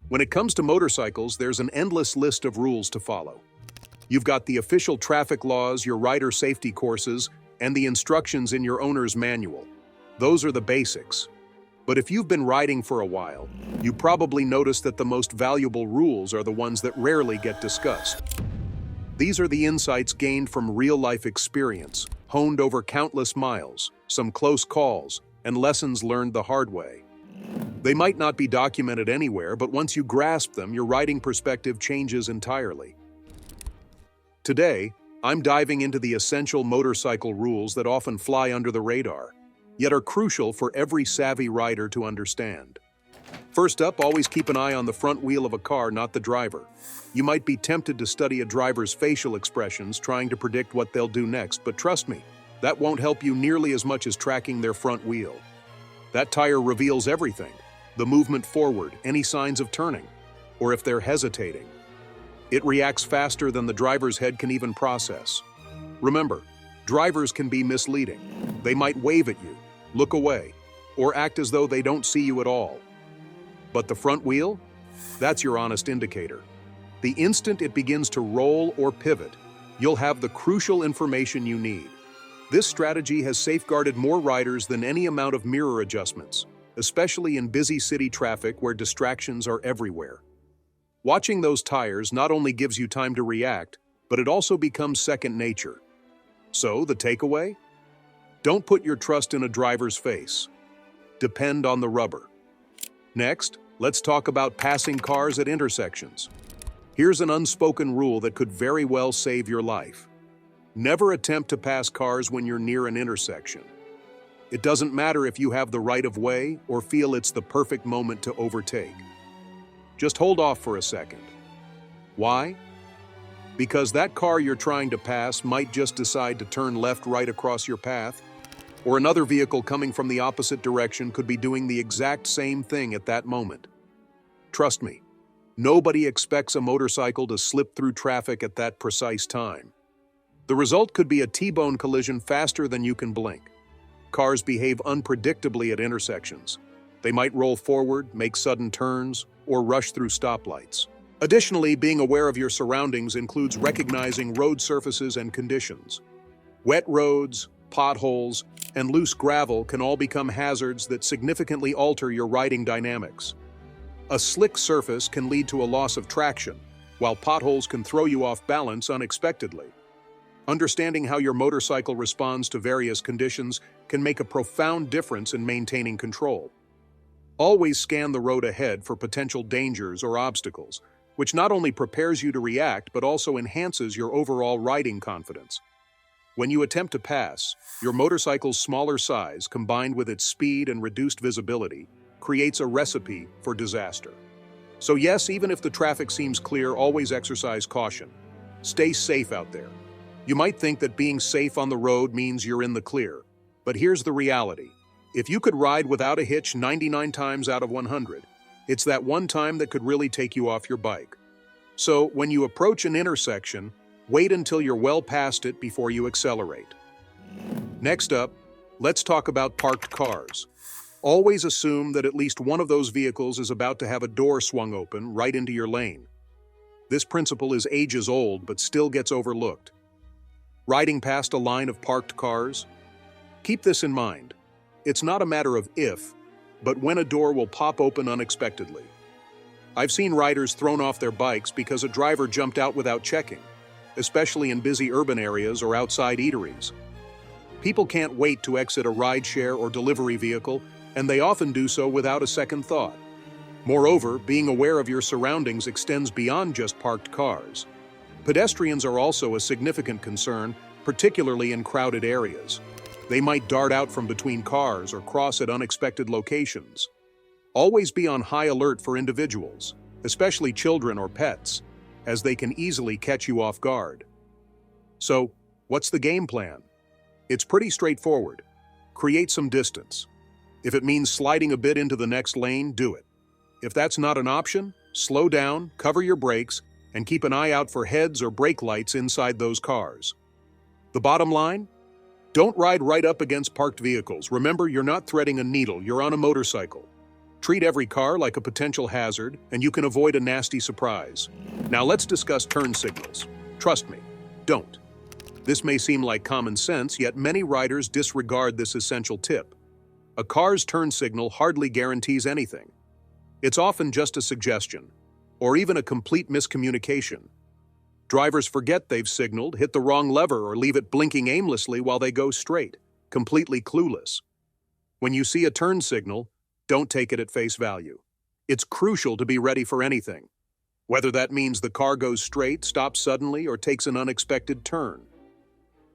When it comes to motorcycles, there's an endless list of rules to follow. You've got the official traffic laws, your rider safety courses, and the instructions in your owner's manual. Those are the basics. But if you've been riding for a while, you probably noticed that the most valuable rules are the ones that rarely get discussed. These are the insights gained from real-life experience, honed over countless miles, some close calls, and lessons learned the hard way. They might not be documented anywhere, but once you grasp them, your riding perspective changes entirely. Today, I'm diving into the essential motorcycle rules that often fly under the radar, yet are crucial for every savvy rider to understand. First up, always keep an eye on the front wheel of a car, not the driver. You might be tempted to study a driver's facial expressions, trying to predict what they'll do next, but trust me, that won't help you nearly as much as tracking their front wheel. That tire reveals everything: the movement forward, any signs of turning, or if they're hesitating. It reacts faster than the driver's head can even process. Remember, drivers can be misleading. They might wave at you, look away, or act as though they don't see you at all. But the front wheel? That's your honest indicator. The instant it begins to roll or pivot, you'll have the crucial information you need. This strategy has safeguarded more riders than any amount of mirror adjustments, especially in busy city traffic where distractions are everywhere. Watching those tires not only gives you time to react, but it also becomes second nature. So, the takeaway? Don't put your trust in a driver's face. Depend on the rubber. Next, let's talk about passing cars at intersections. Here's an unspoken rule that could very well save your life. Never attempt to pass cars when you're near an intersection. It doesn't matter if you have the right of way or feel it's the perfect moment to overtake. Just hold off for a second. Why? Because that car you're trying to pass might just decide to turn left right across your path, or another vehicle coming from the opposite direction could be doing the exact same thing at that moment. Trust me, nobody expects a motorcycle to slip through traffic at that precise time. The result could be a T-bone collision faster than you can blink. Cars behave unpredictably at intersections. They might roll forward, make sudden turns, or rush through stoplights. Additionally, being aware of your surroundings includes recognizing road surfaces and conditions. Wet roads, potholes, and loose gravel can all become hazards that significantly alter your riding dynamics. A slick surface can lead to a loss of traction, while potholes can throw you off balance unexpectedly. Understanding how your motorcycle responds to various conditions can make a profound difference in maintaining control. Always scan the road ahead for potential dangers or obstacles, which not only prepares you to react but also enhances your overall riding confidence. When you attempt to pass, your motorcycle's smaller size, combined with its speed and reduced visibility, creates a recipe for disaster. So yes, even if the traffic seems clear, always exercise caution. Stay safe out there. You might think that being safe on the road means you're in the clear, but here's the reality. If you could ride without a hitch 99 times out of 100, it's that one time that could really take you off your bike. So, when you approach an intersection, wait until you're well past it before you accelerate. Next up, let's talk about parked cars. Always assume that at least one of those vehicles is about to have a door swung open right into your lane. This principle is ages old but still gets overlooked. Riding past a line of parked cars? Keep this in mind. It's not a matter of if, but when a door will pop open unexpectedly. I've seen riders thrown off their bikes because a driver jumped out without checking, especially in busy urban areas or outside eateries. People can't wait to exit a rideshare or delivery vehicle, and they often do so without a second thought. Moreover, being aware of your surroundings extends beyond just parked cars. Pedestrians are also a significant concern, particularly in crowded areas. They might dart out from between cars or cross at unexpected locations. Always be on high alert for individuals, especially children or pets, as they can easily catch you off guard. So, what's the game plan? It's pretty straightforward. Create some distance. If it means sliding a bit into the next lane, do it. If that's not an option, slow down, cover your brakes, and keep an eye out for heads or brake lights inside those cars. The bottom line? Don't ride right up against parked vehicles. Remember, you're not threading a needle, you're on a motorcycle. Treat every car like a potential hazard, and you can avoid a nasty surprise. Now let's discuss turn signals. Trust me, don't. This may seem like common sense, yet many riders disregard this essential tip. A car's turn signal hardly guarantees anything. It's often just a suggestion, or even a complete miscommunication. Drivers forget they've signaled, hit the wrong lever, or leave it blinking aimlessly while they go straight, completely clueless. When you see a turn signal, don't take it at face value. It's crucial to be ready for anything, whether that means the car goes straight, stops suddenly, or takes an unexpected turn.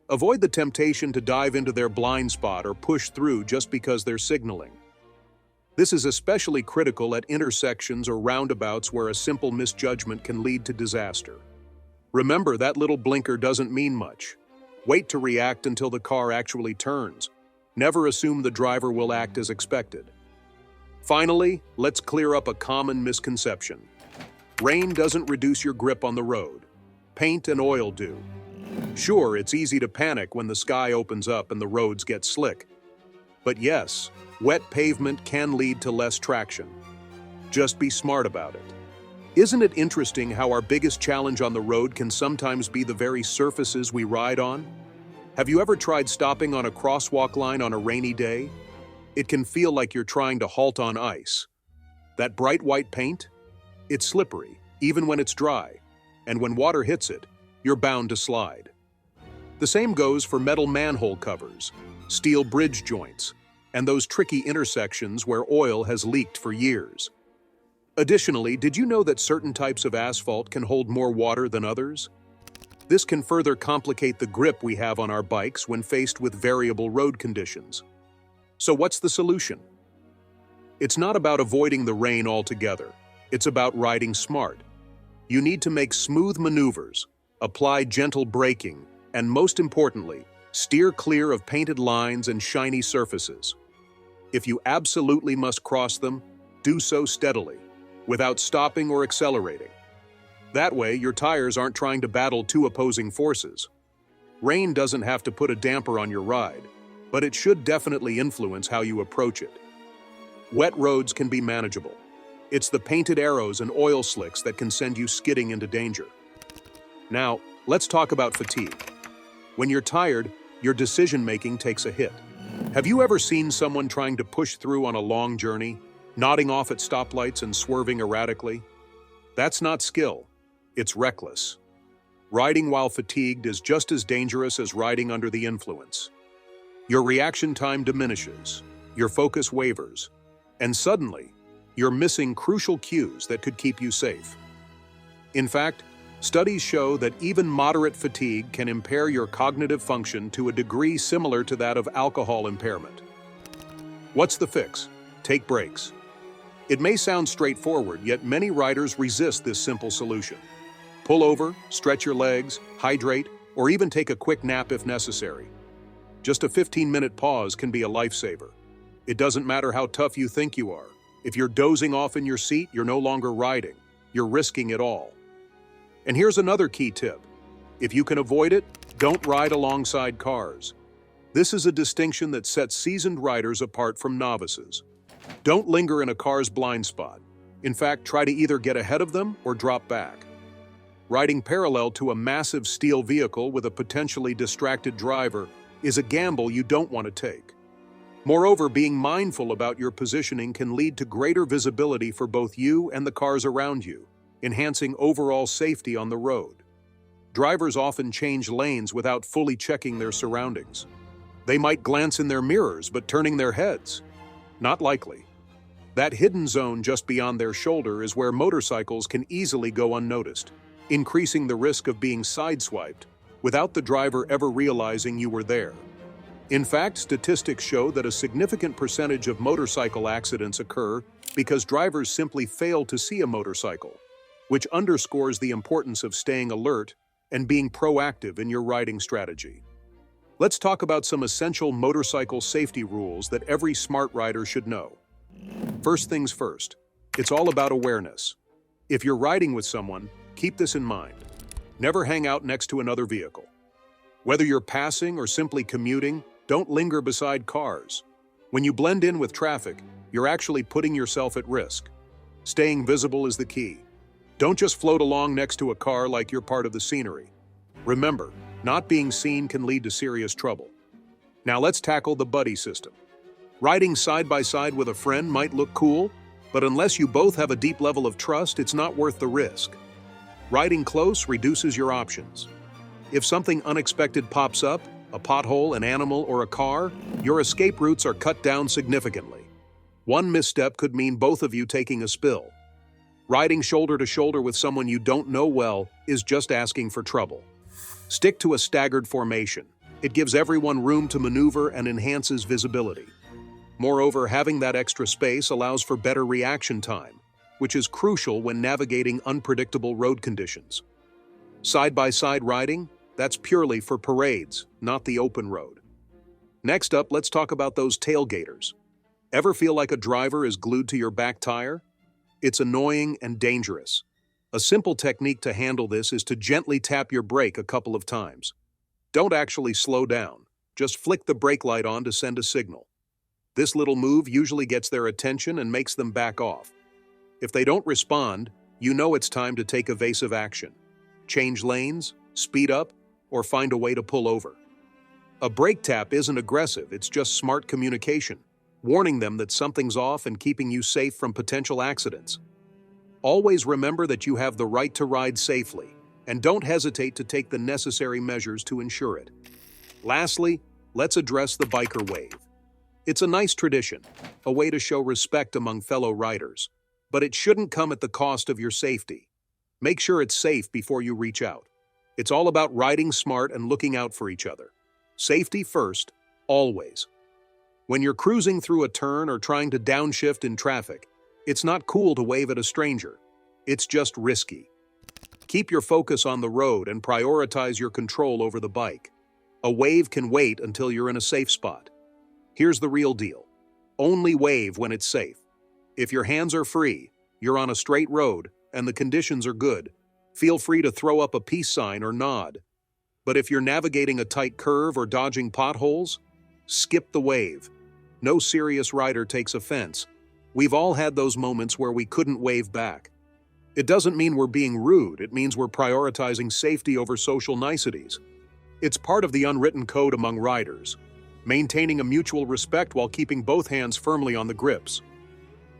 Avoid the temptation to dive into their blind spot or push through just because they're signaling. This is especially critical at intersections or roundabouts where a simple misjudgment can lead to disaster. Remember, that little blinker doesn't mean much. Wait to react until the car actually turns. Never assume the driver will act as expected. Finally, let's clear up a common misconception. Rain doesn't reduce your grip on the road. Paint and oil do. Sure, it's easy to panic when the sky opens up and the roads get slick. But yes, wet pavement can lead to less traction. Just be smart about it. Isn't it interesting how our biggest challenge on the road can sometimes be the very surfaces we ride on? Have you ever tried stopping on a crosswalk line on a rainy day? It can feel like you're trying to halt on ice. That bright white paint? It's slippery, even when it's dry, and when water hits it, you're bound to slide. The same goes for metal manhole covers, steel bridge joints, and those tricky intersections where oil has leaked for years. Additionally, did you know that certain types of asphalt can hold more water than others? This can further complicate the grip we have on our bikes when faced with variable road conditions. So what's the solution? It's not about avoiding the rain altogether. It's about riding smart. You need to make smooth maneuvers, apply gentle braking, and most importantly, steer clear of painted lines and shiny surfaces. If you absolutely must cross them, do so steadily, without stopping or accelerating. That way, your tires aren't trying to battle two opposing forces. Rain doesn't have to put a damper on your ride, but it should definitely influence how you approach it. Wet roads can be manageable. It's the painted arrows and oil slicks that can send you skidding into danger. Now, let's talk about fatigue. When you're tired, your decision-making takes a hit. Have you ever seen someone trying to push through on a long journey, nodding off at stoplights and swerving erratically? That's not skill, it's reckless. Riding while fatigued is just as dangerous as riding under the influence. Your reaction time diminishes, your focus wavers, and suddenly, you're missing crucial cues that could keep you safe. In fact, studies show that even moderate fatigue can impair your cognitive function to a degree similar to that of alcohol impairment. What's the fix? Take breaks. It may sound straightforward, yet many riders resist this simple solution. Pull over, stretch your legs, hydrate, or even take a quick nap if necessary. Just a 15-minute pause can be a lifesaver. It doesn't matter how tough you think you are. If you're dozing off in your seat, you're no longer riding. You're risking it all. And here's another key tip. If you can avoid it, don't ride alongside cars. This is a distinction that sets seasoned riders apart from novices. Don't linger in a car's blind spot. In fact, try to either get ahead of them or drop back. Riding parallel to a massive steel vehicle with a potentially distracted driver is a gamble you don't want to take. Moreover, being mindful about your positioning can lead to greater visibility for both you and the cars around you, enhancing overall safety on the road. Drivers often change lanes without fully checking their surroundings. They might glance in their mirrors, but turning their heads? Not likely. That hidden zone just beyond their shoulder is where motorcycles can easily go unnoticed, increasing the risk of being sideswiped without the driver ever realizing you were there. In fact, statistics show that a significant percentage of motorcycle accidents occur because drivers simply fail to see a motorcycle, which underscores the importance of staying alert and being proactive in your riding strategy. Let's talk about some essential motorcycle safety rules that every smart rider should know. First things first, it's all about awareness. If you're riding with someone, keep this in mind. Never hang out next to another vehicle. Whether you're passing or simply commuting, don't linger beside cars. When you blend in with traffic, you're actually putting yourself at risk. Staying visible is the key. Don't just float along next to a car like you're part of the scenery. Remember, not being seen can lead to serious trouble. Now let's tackle the buddy system. Riding side by side with a friend might look cool, but unless you both have a deep level of trust, it's not worth the risk. Riding close reduces your options. If something unexpected pops up, a pothole, an animal, or a car, your escape routes are cut down significantly. One misstep could mean both of you taking a spill. Riding shoulder to shoulder with someone you don't know well is just asking for trouble. Stick to a staggered formation. It gives everyone room to maneuver and enhances visibility. Moreover, having that extra space allows for better reaction time, which is crucial when navigating unpredictable road conditions. Side-by-side riding, that's purely for parades, not the open road. Next up, let's talk about those tailgaters. Ever feel like a driver is glued to your back tire? It's annoying and dangerous. A simple technique to handle this is to gently tap your brake a couple of times. Don't actually slow down, just flick the brake light on to send a signal. This little move usually gets their attention and makes them back off. If they don't respond, you know it's time to take evasive action. Change lanes, speed up, or find a way to pull over. A brake tap isn't aggressive, it's just smart communication, warning them that something's off and keeping you safe from potential accidents. Always remember that you have the right to ride safely, and don't hesitate to take the necessary measures to ensure it. Lastly, let's address the biker wave. It's a nice tradition, a way to show respect among fellow riders, but it shouldn't come at the cost of your safety. Make sure it's safe before you reach out. It's all about riding smart and looking out for each other. Safety first, always. When you're cruising through a turn or trying to downshift in traffic, it's not cool to wave at a stranger. It's just risky. Keep your focus on the road and prioritize your control over the bike. A wave can wait until you're in a safe spot. Here's the real deal. Only wave when it's safe. If your hands are free, you're on a straight road, and the conditions are good, feel free to throw up a peace sign or nod. But if you're navigating a tight curve or dodging potholes, skip the wave. No serious rider takes offense. We've all had those moments where we couldn't wave back. It doesn't mean we're being rude, it means we're prioritizing safety over social niceties. It's part of the unwritten code among riders, maintaining a mutual respect while keeping both hands firmly on the grips.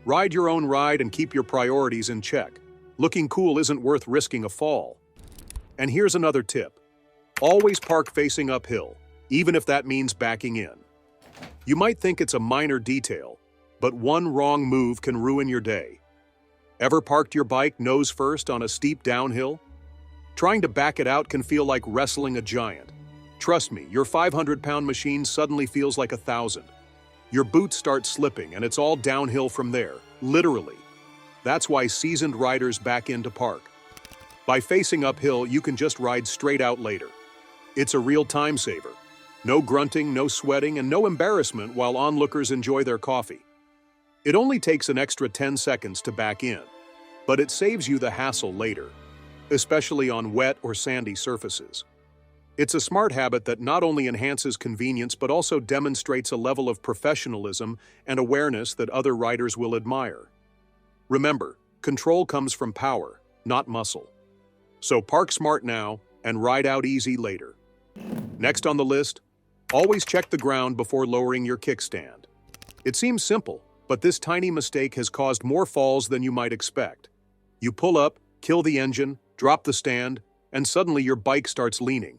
Ride your own ride and keep your priorities in check. Looking cool isn't worth risking a fall. And here's another tip. Always park facing uphill, even if that means backing in. You might think it's a minor detail, but one wrong move can ruin your day. Ever parked your bike nose first on a steep downhill? Trying to back it out can feel like wrestling a giant. Trust me, your 500-pound machine suddenly feels like 1,000. Your boots start slipping and it's all downhill from there, literally. That's why seasoned riders back into park. By facing uphill, you can just ride straight out later. It's a real time saver. No grunting, no sweating, and no embarrassment while onlookers enjoy their coffee. It only takes an extra 10 seconds to back in, but it saves you the hassle later, especially on wet or sandy surfaces. It's a smart habit that not only enhances convenience but also demonstrates a level of professionalism and awareness that other riders will admire. Remember, control comes from power, not muscle. So park smart now and ride out easy later. Next on the list, always check the ground before lowering your kickstand. It seems simple, but this tiny mistake has caused more falls than you might expect. You pull up, kill the engine, drop the stand, and suddenly your bike starts leaning.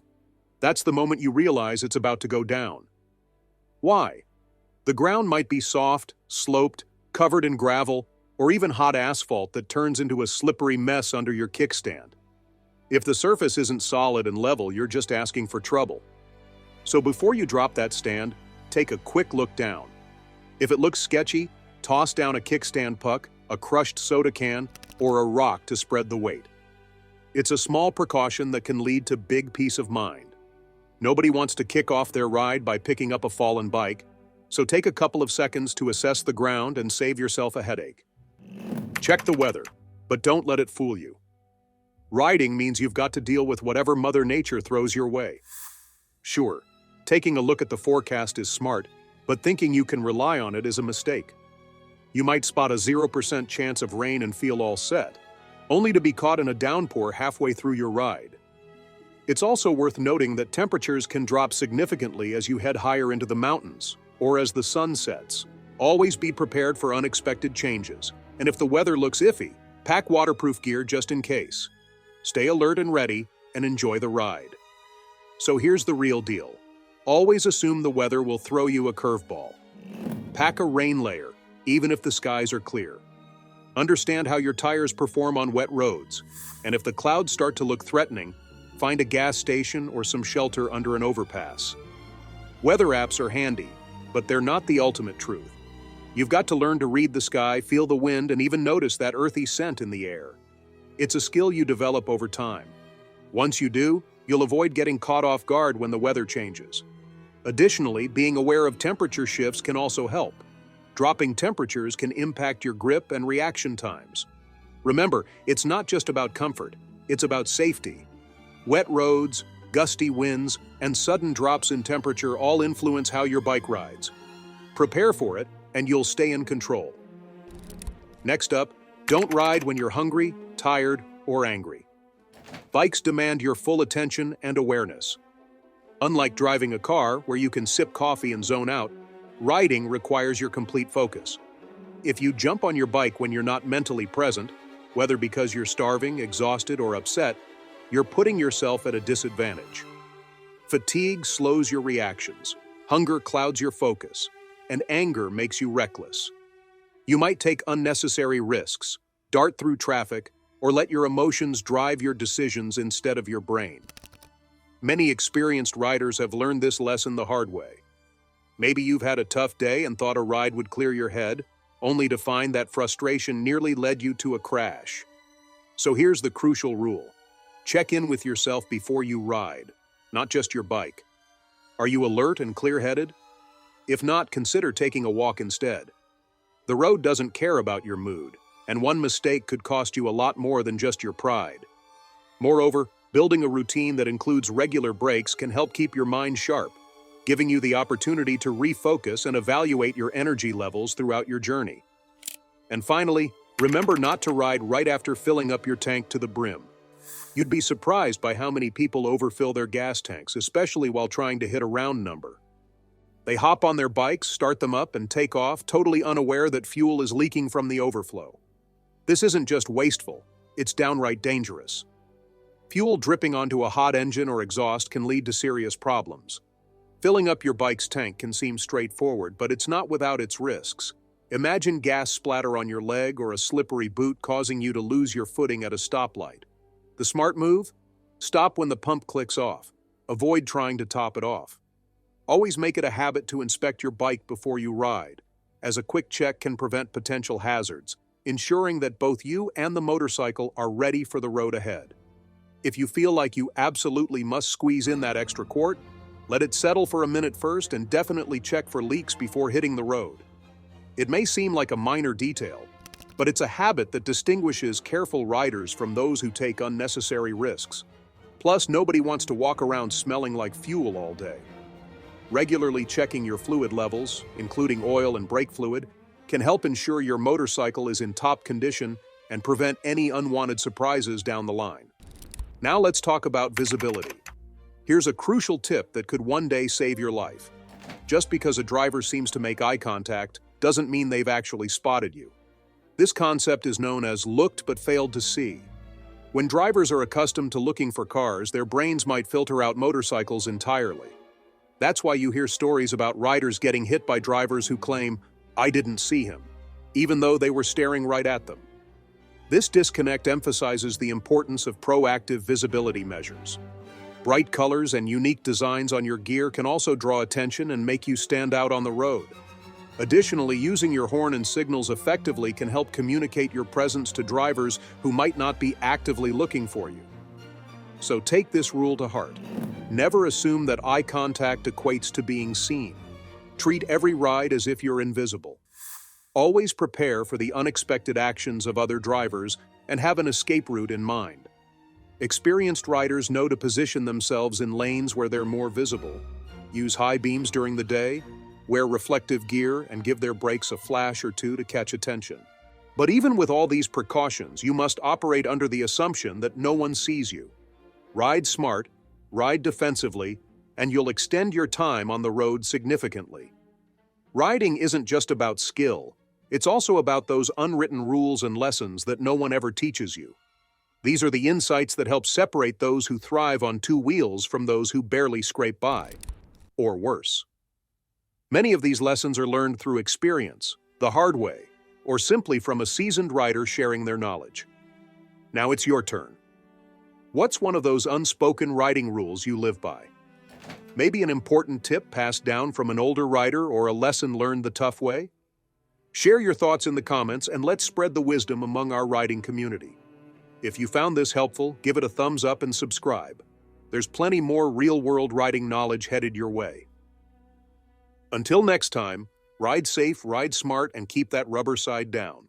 That's the moment you realize it's about to go down. Why? The ground might be soft, sloped, covered in gravel, or even hot asphalt that turns into a slippery mess under your kickstand. If the surface isn't solid and level, you're just asking for trouble. So before you drop that stand, take a quick look down. If it looks sketchy, toss down a kickstand puck, a crushed soda can, or a rock to spread the weight. It's a small precaution that can lead to big peace of mind. Nobody wants to kick off their ride by picking up a fallen bike, so take a couple of seconds to assess the ground and save yourself a headache. Check the weather, but don't let it fool you. Riding means you've got to deal with whatever Mother Nature throws your way. Sure, taking a look at the forecast is smart, but thinking you can rely on it is a mistake. You might spot a 0% chance of rain and feel all set, only to be caught in a downpour halfway through your ride. It's also worth noting that temperatures can drop significantly as you head higher into the mountains, or as the sun sets. Always be prepared for unexpected changes, and if the weather looks iffy, pack waterproof gear just in case. Stay alert and ready, and enjoy the ride. So here's the real deal. Always assume the weather will throw you a curveball. Pack a rain layer, even if the skies are clear. Understand how your tires perform on wet roads, and if the clouds start to look threatening, find a gas station or some shelter under an overpass. Weather apps are handy, but they're not the ultimate truth. You've got to learn to read the sky, feel the wind, and even notice that earthy scent in the air. It's a skill you develop over time. Once you do, you'll avoid getting caught off guard when the weather changes. Additionally, being aware of temperature shifts can also help. Dropping temperatures can impact your grip and reaction times. Remember, it's not just about comfort, it's about safety. Wet roads, gusty winds, and sudden drops in temperature all influence how your bike rides. Prepare for it, and you'll stay in control. Next up, don't ride when you're hungry, tired, or angry. Bikes demand your full attention and awareness. Unlike driving a car, where you can sip coffee and zone out, riding requires your complete focus. If you jump on your bike when you're not mentally present, whether because you're starving, exhausted, or upset, you're putting yourself at a disadvantage. Fatigue slows your reactions, hunger clouds your focus, and anger makes you reckless. You might take unnecessary risks, dart through traffic, or let your emotions drive your decisions instead of your brain. Many experienced riders have learned this lesson the hard way. Maybe you've had a tough day and thought a ride would clear your head, only to find that frustration nearly led you to a crash. So here's the crucial rule. Check in with yourself before you ride, not just your bike. Are you alert and clear-headed? If not, consider taking a walk instead. The road doesn't care about your mood, and one mistake could cost you a lot more than just your pride. Moreover, building a routine that includes regular breaks can help keep your mind sharp, giving you the opportunity to refocus and evaluate your energy levels throughout your journey. And finally, remember not to ride right after filling up your tank to the brim. You'd be surprised by how many people overfill their gas tanks, especially while trying to hit a round number. They hop on their bikes, start them up, and take off, totally unaware that fuel is leaking from the overflow. This isn't just wasteful, it's downright dangerous. Fuel dripping onto a hot engine or exhaust can lead to serious problems. Filling up your bike's tank can seem straightforward, but it's not without its risks. Imagine gas splatter on your leg or a slippery boot causing you to lose your footing at a stoplight. The smart move? Stop when the pump clicks off. Avoid trying to top it off. Always make it a habit to inspect your bike before you ride, as a quick check can prevent potential hazards, ensuring that both you and the motorcycle are ready for the road ahead. If you feel like you absolutely must squeeze in that extra quart, let it settle for a minute first and definitely check for leaks before hitting the road. It may seem like a minor detail, but it's a habit that distinguishes careful riders from those who take unnecessary risks. Plus, nobody wants to walk around smelling like fuel all day. Regularly checking your fluid levels, including oil and brake fluid, can help ensure your motorcycle is in top condition and prevent any unwanted surprises down the line. Now let's talk about visibility. Here's a crucial tip that could one day save your life. Just because a driver seems to make eye contact doesn't mean they've actually spotted you. This concept is known as looked but failed to see. When drivers are accustomed to looking for cars, their brains might filter out motorcycles entirely. That's why you hear stories about riders getting hit by drivers who claim, "I didn't see him," even though they were staring right at them. This disconnect emphasizes the importance of proactive visibility measures. Bright colors and unique designs on your gear can also draw attention and make you stand out on the road. Additionally, using your horn and signals effectively can help communicate your presence to drivers who might not be actively looking for you. So take this rule to heart. Never assume that eye contact equates to being seen. Treat every ride as if you're invisible. Always prepare for the unexpected actions of other drivers and have an escape route in mind. Experienced riders know to position themselves in lanes where they're more visible, use high beams during the day, wear reflective gear, and give their brakes a flash or two to catch attention. But even with all these precautions, you must operate under the assumption that no one sees you. Ride smart, ride defensively, and you'll extend your time on the road significantly. Riding isn't just about skill, it's also about those unwritten rules and lessons that no one ever teaches you. These are the insights that help separate those who thrive on two wheels from those who barely scrape by, or worse. Many of these lessons are learned through experience, the hard way, or simply from a seasoned rider sharing their knowledge. Now it's your turn. What's one of those unspoken riding rules you live by? Maybe an important tip passed down from an older rider or a lesson learned the tough way? Share your thoughts in the comments and let's spread the wisdom among our riding community. If you found this helpful, give it a thumbs up and subscribe. There's plenty more real-world riding knowledge headed your way. Until next time, ride safe, ride smart, and keep that rubber side down.